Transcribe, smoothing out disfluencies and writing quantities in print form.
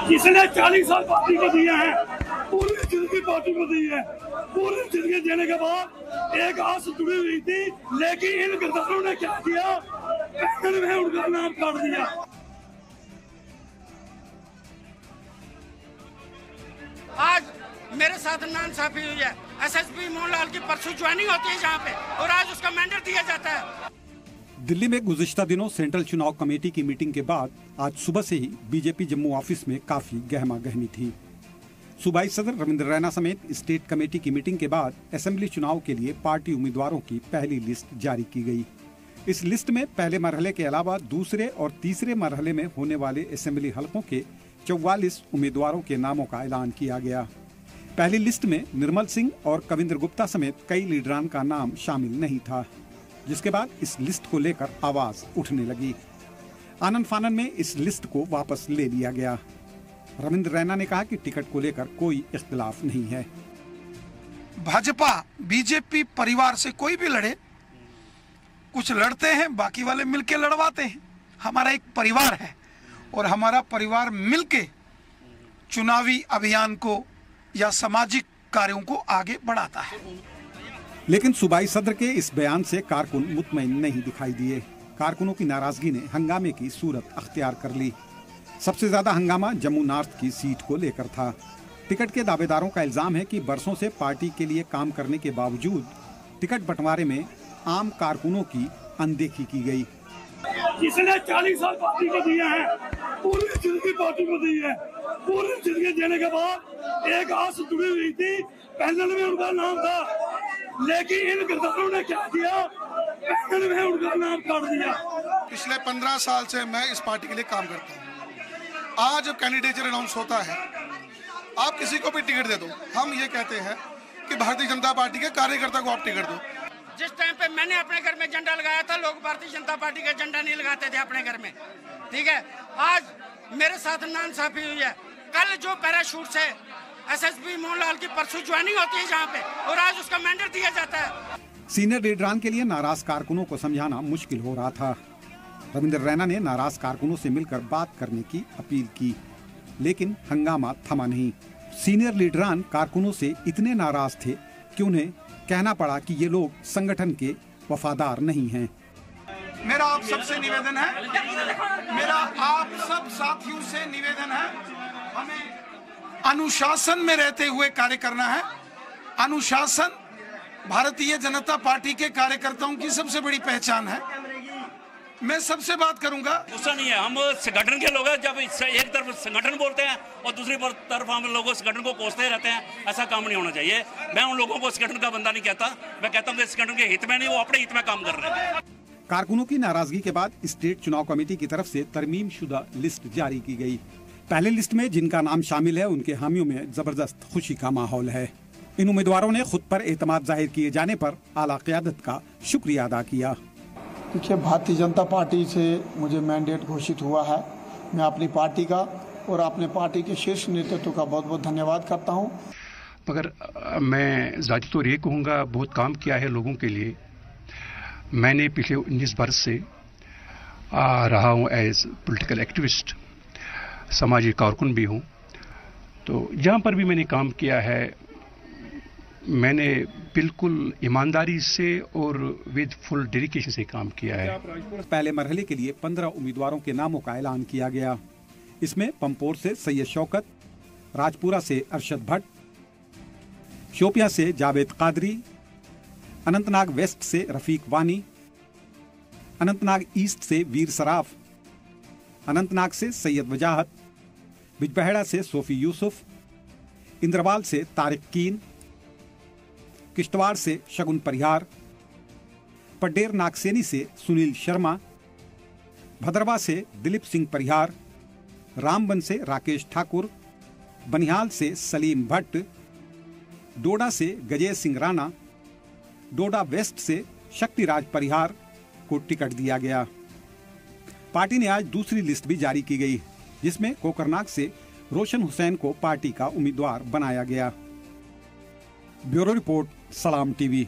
जिसने 40 साल पार्टी को दिए हैं, पूरी जिंदगी पार्टी को दी है। पूरी जिंदगी देने के बाद एक आस जुड़ी हुई थी, लेकिन इन गद्दारों ने क्या किया, पैनल में उनका नाम काट दिया। आज मेरे साथ नाइंसाफी हुई है। एसएसपी मोहनलाल की परसों ज्वाइनिंग होती है यहाँ पे और आज उसका मैंडेट दिया जाता है। दिल्ली में गुज़िश्ता दिनों सेंट्रल चुनाव कमेटी की मीटिंग के बाद आज सुबह से ही बीजेपी जम्मू ऑफिस में काफी गहमा गहमी थी। सूबाई सदर रविंद्र रैना समेत स्टेट कमेटी की मीटिंग के बाद असेंबली चुनाव के लिए पार्टी उम्मीदवारों की पहली लिस्ट जारी की गई। इस लिस्ट में पहले मरहले के अलावा दूसरे और तीसरे मरहले में होने वाले असेंबली हलकों के 44 उम्मीदवारों के नामों का ऐलान किया गया। पहली लिस्ट में निर्मल सिंह और कविंद्र गुप्ता समेत कई लीडरान का नाम शामिल नहीं था, जिसके बाद इस लिस्ट को लेकर आवाज उठने लगी। आनन फानन में इस लिस्ट को वापस ले लिया गया। रविंद्र रैना ने कहा कि टिकट को लेकर कोई इख्तिलाफ नहीं है। भाजपा बीजेपी परिवार से कोई भी लड़े, कुछ लड़ते हैं, बाकी वाले मिलके लड़वाते हैं। हमारा एक परिवार है और हमारा परिवार मिलके चुनावी अभियान को या सामाजिक कार्यों को आगे बढ़ाता है। लेकिन सूबाई सदर के इस बयान से कारकुन मुतमईन नहीं दिखाई दिए। कारकुनों की नाराजगी ने हंगामे की सूरत अख्तियार कर ली। सबसे ज्यादा हंगामा जम्मू नॉर्थ की सीट को लेकर था। टिकट के दावेदारों का इल्जाम है कि बरसों से पार्टी के लिए काम करने के बावजूद टिकट बंटवारे में आम कारकुनों की अनदेखी की गई। जिसने 40 साल पार्टी को दिए हैं, पूरी जिंदगी पार्टी को दी है। पूरी जिंदगी देने के बाद एक आस जुड़ी हुई थी, पैनल में उनका नाम था, लेकिन इन गद्दारों ने क्या किया, पैनल में उनका नाम काट दिया। पिछले 15 साल से मैं इस पार्टी के लिए काम करता हूँ। आज जब कैंडिडेचर अनाउंस होता है, आप किसी को भी टिकट दे दो, हम ये कहते हैं कि भारतीय जनता पार्टी के कार्यकर्ता को आप टिकट दो। जिस टाइम पे मैंने अपने घर में झंडा लगाया था, लोग भारतीय जनता पार्टी का झंडा नहीं लगाते थे अपने घर में, ठीक है। आज मेरे साथ नाइंसाफी हुई है। कल जो पैराशूट से एसएसपी मोहनलाल की परसों ज्वाइनिंग होती है यहाँ पे और आज उसका मैंडेट दिया जाता है। सीनियर लीडरान के लिए नाराज कारकुनों को समझाना मुश्किल हो रहा था। रविंद्र रैना ने नाराज कारकुनों से मिलकर बात करने की अपील की, लेकिन हंगामा थमा नहीं। सीनियर लीडरान कारकुनों से इतने नाराज थे कि उन्हें कहना पड़ा कि ये लोग संगठन के वफादार नहीं हैं। मेरा आप सबसे निवेदन है, मेरा आप सब साथियों से निवेदन है, हमें अनुशासन में रहते हुए कार्य करना है। अनुशासन भारतीय जनता पार्टी के कार्यकर्ताओं की सबसे बड़ी पहचान है। मैं सबसे बात करूंगा, गुस्सा नहीं है, हम संगठन के लोग हैं। जब एक तरफ संगठन बोलते हैं और दूसरी तरफ हम लोगों संगठन को कोसते रहते हैं, ऐसा काम नहीं होना चाहिए। मैं उन लोगों को संगठन का बंदा नहीं कहता, मैं कहता हूँ संगठन के हित में नहीं, वो अपने हित में काम कर रहे हैं। कारकुनों की नाराजगी के बाद स्टेट चुनाव कमेटी की तरफ से तरमीम शुदा लिस्ट जारी की गई। पहले लिस्ट में जिनका नाम शामिल है, उनके हामियों में जबरदस्त खुशी का माहौल है। इन उम्मीदवारों ने खुद पर एतमाद जाहिर किए जाने पर आला क़यादत का शुक्रिया अदा किया। देखिए, भारतीय जनता पार्टी से मुझे मैंडेट घोषित हुआ है। मैं अपनी पार्टी का और अपने पार्टी के शीर्ष नेतृत्व का बहुत बहुत धन्यवाद करता हूं। मगर मैं ज़ाती तौर ये कहूँगा, बहुत काम किया है लोगों के लिए। मैंने पिछले 19 वर्ष से रहा हूँ एज पॉलिटिकल एक्टिविस्ट, समाजी कारकुन भी हूँ। तो जहाँ पर भी मैंने काम किया है, मैंने बिल्कुल ईमानदारी से और विद फुल डेडिकेशन से काम किया है। पहले मरहले के लिए 15 उम्मीदवारों के नामों का ऐलान किया गया। इसमें पंपोर से सैयद शौकत, राजपुरा से अरशद भट्ट, शोपियां से जावेद कादरी, अनंतनाग वेस्ट से रफीक वानी, अनंतनाग ईस्ट से वीर सराफ, अनंतनाग से सैयद वजाहत, बिजबहेड़ा से सोफी यूसुफ, इंद्रवाल से तारिक कीन, किश्तवाड़ से शगुन परिहार, पड्डेर नागसेनी से सुनील शर्मा, भद्रवा से दिलीप सिंह परिहार, रामबन से राकेश ठाकुर, बनिहाल से सलीम भट्ट, डोडा से गजेश सिंह राणा, डोडा वेस्ट से शक्तिराज परिहार को टिकट दिया गया। पार्टी ने आज दूसरी लिस्ट भी जारी की गई, जिसमें कोकरनाग से रोशन हुसैन को पार्टी का उम्मीदवार बनाया गया। ब्यूरो रिपोर्ट, सलाम टीवी।